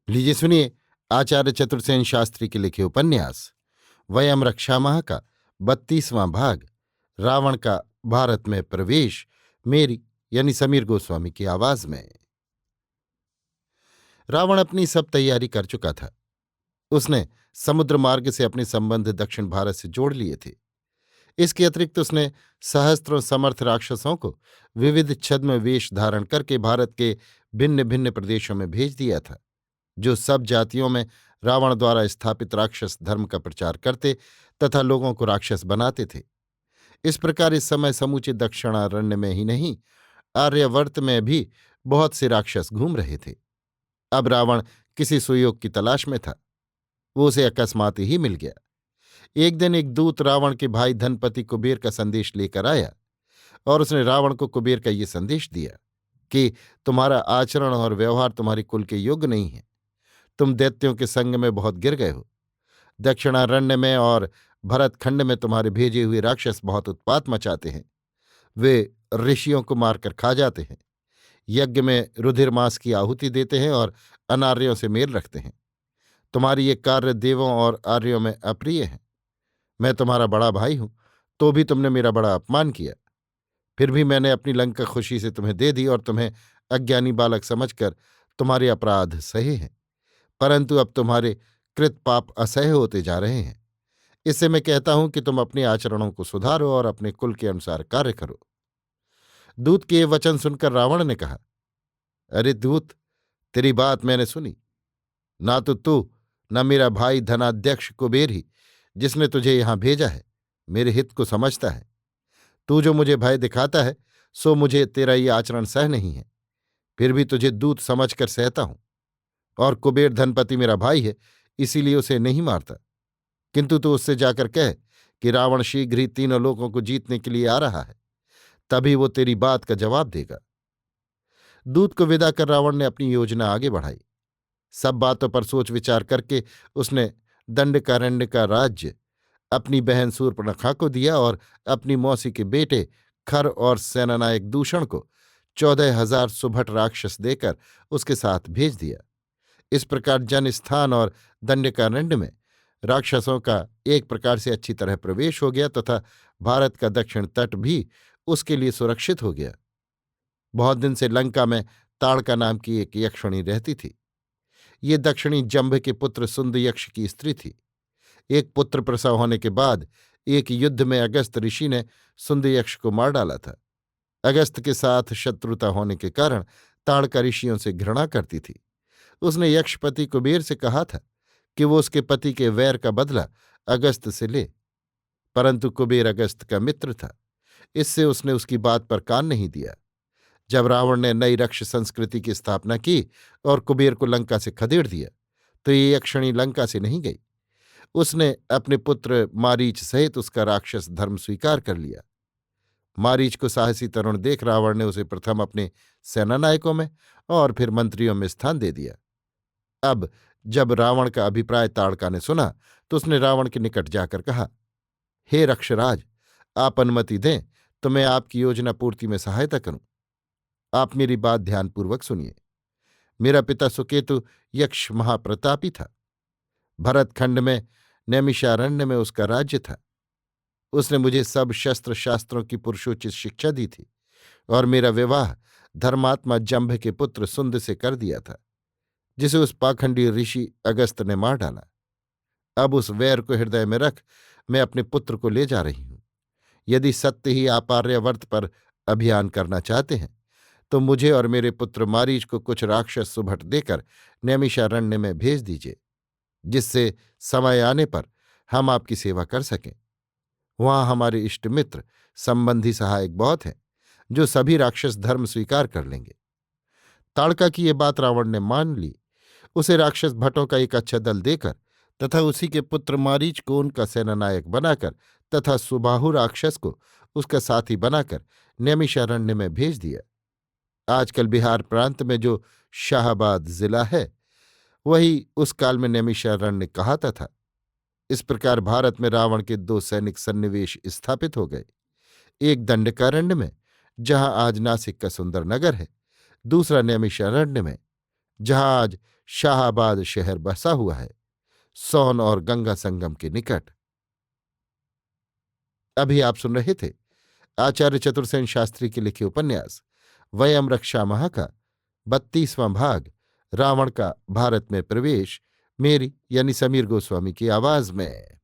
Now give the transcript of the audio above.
लीजिए सुनिए। आचार्य चतुर्सेन शास्त्री के लिखे उपन्यास वयम रक्षामाह का 32वां भाग, रावण का भारत में प्रवेश, मेरी यानी समीर गोस्वामी की आवाज में। रावण अपनी सब तैयारी कर चुका था। उसने समुद्र मार्ग से अपने संबंध दक्षिण भारत से जोड़ लिए थे। इसके अतिरिक्त उसने सहस्त्रों समर्थ राक्षसों को विविध छद्म वेश धारण करके भारत के भिन्न भिन्न प्रदेशों में भेज दिया था, जो सब जातियों में रावण द्वारा स्थापित राक्षस धर्म का प्रचार करते तथा लोगों को राक्षस बनाते थे। इस प्रकार इस समय समूचे दक्षिणारण्य में ही नहीं, आर्यवर्त में भी बहुत से राक्षस घूम रहे थे। अब रावण किसी सुयोग की तलाश में था। वो उसे अकस्मात ही मिल गया। एक दिन एक दूत रावण के भाई धनपति कुबेर का संदेश लेकर आया और उसने रावण को कुबेर का ये संदेश दिया कि तुम्हारा आचरण और व्यवहार तुम्हारे कुल के योग्य नहीं है। तुम दैत्यों के संग में बहुत गिर गए हो। दक्षिणारण्य में और भरतखंड में तुम्हारे भेजे हुए राक्षस बहुत उत्पात मचाते हैं। वे ऋषियों को मारकर खा जाते हैं, यज्ञ में रुधिर मांस की आहुति देते हैं और अनार्यों से मेल रखते हैं। तुम्हारी ये कार्य देवों और आर्यों में अप्रिय है। मैं तुम्हारा बड़ा भाई हूं, तो भी तुमने मेरा बड़ा अपमान किया। फिर भी मैंने अपनी लंका खुशी से तुम्हें दे दी और तुम्हें अज्ञानी बालक समझकर तुम्हारे अपराध सहे हैं। परंतु अब तुम्हारे कृत पाप असह्य होते जा रहे हैं। इससे मैं कहता हूं कि तुम अपने आचरणों को सुधारो और अपने कुल के अनुसार कार्य करो। दूत के ये वचन सुनकर रावण ने कहा, अरे दूत, तेरी बात मैंने सुनी। ना तो तू, न मेरा भाई धनाध्यक्ष कुबेर ही, जिसने तुझे यहां भेजा है, मेरे हित को समझता है। तू जो मुझे भय दिखाता है, सो मुझे तेरा ये आचरण सह नहीं है। फिर भी तुझे दूत समझकर सहता हूं। और कुबेर धनपति मेरा भाई है, इसीलिए उसे नहीं मारता। किंतु तू उससे जाकर कह कि रावण शीघ्र ही तीनों लोगों को जीतने के लिए आ रहा है, तभी वो तेरी बात का जवाब देगा। दूत को विदा कर रावण ने अपनी योजना आगे बढ़ाई। सब बातों पर सोच विचार करके उसने दंडकारण्य का राज्य अपनी बहन शूर्पणखा को दिया और अपनी मौसी के बेटे खर और सेनानायक दूषण को 14,000 सुभट राक्षस देकर उसके साथ भेज दिया। इस प्रकार जनस्थान और दंडकारण्य में राक्षसों का एक प्रकार से अच्छी तरह प्रवेश हो गया तथा भारत का दक्षिण तट भी उसके लिए सुरक्षित हो गया। बहुत दिन से लंका में ताड़का नाम की एक यक्षिणी रहती थी। ये दक्षिणी जंभ के पुत्र सुंद यक्ष की स्त्री थी। एक पुत्र प्रसव होने के बाद एक युद्ध में अगस्त ऋषि ने सुंद यक्ष को मार डाला था। अगस्त के साथ शत्रुता होने के कारण ताड़का ऋषियों से घृणा करती थी। उसने यक्षपति कुबेर से कहा था कि वो उसके पति के वैर का बदला अगस्त से ले, परंतु कुबेर अगस्त का मित्र था। इससे उसने उसकी बात पर कान नहीं दिया। जब रावण ने नई रक्ष संस्कृति की स्थापना की और कुबेर को लंका से खदेड़ दिया, तो ये यक्षिणी लंका से नहीं गई। उसने अपने पुत्र मारीच सहित उसका राक्षस धर्म स्वीकार कर लिया। मारीच को साहसी तरुण देख रावण ने उसे प्रथम अपने सेनानायकों में और फिर मंत्रियों में स्थान दे दिया। अब जब रावण का अभिप्राय ताड़का ने सुना, तो उसने रावण के निकट जाकर कहा, हे रक्षराज, आप अनुमति दें तो मैं आपकी योजना पूर्ति में सहायता करूं। आप मेरी बात ध्यानपूर्वक सुनिए। मेरा पिता सुकेतु यक्ष महाप्रतापी था। भरतखंड में नैमिषारण्य में उसका राज्य था। उसने मुझे सब शस्त्र शास्त्रों की पुरुषोचित शिक्षा दी थी और मेरा विवाह धर्मात्मा जंभ के पुत्र सुंद से कर दिया था, जिसे उस पाखंडी ऋषि अगस्त ने मार डाला। अब उस वैर को हृदय में रख मैं अपने पुत्र को ले जा रही हूं। यदि सत्य ही आप आर्यावर्त पर अभियान करना चाहते हैं, तो मुझे और मेरे पुत्र मारीच को कुछ राक्षस सुभट देकर नैमिषारण्य में भेज दीजिए, जिससे समय आने पर हम आपकी सेवा कर सकें। वहां हमारे इष्ट मित्र संबंधी सहायक बहुत हैं, जो सभी राक्षस धर्म स्वीकार कर लेंगे। ताड़का की ये बात रावण ने मान ली। उसे राक्षस भट्टों का एक अच्छा दल देकर तथा उसी के पुत्र मारीच को उनका सेनानायक बनाकर तथा सुबाहु राक्षस को उसका साथी बनाकर नैमिषारण्य में भेज दिया। आजकल बिहार प्रांत में जो शाहाबाद जिला है, वही उस काल में नैमिषारण्य कहाता था। इस प्रकार भारत में रावण के दो सैनिक सन्निवेश स्थापित हो गए। एक दंडकारण्य में, जहां आज नासिक का सुंदर नगर है, दूसरा नैमिषारण्य में, जहां आज शाहाबाद शहर बसा हुआ है, सोन और गंगा संगम के निकट। अभी आप सुन रहे थे आचार्य चतुर्सेन शास्त्री के लिखे उपन्यास वयम रक्षामः का 32वां भाग, रावण का भारत में प्रवेश, मेरी यानी समीर गोस्वामी की आवाज में।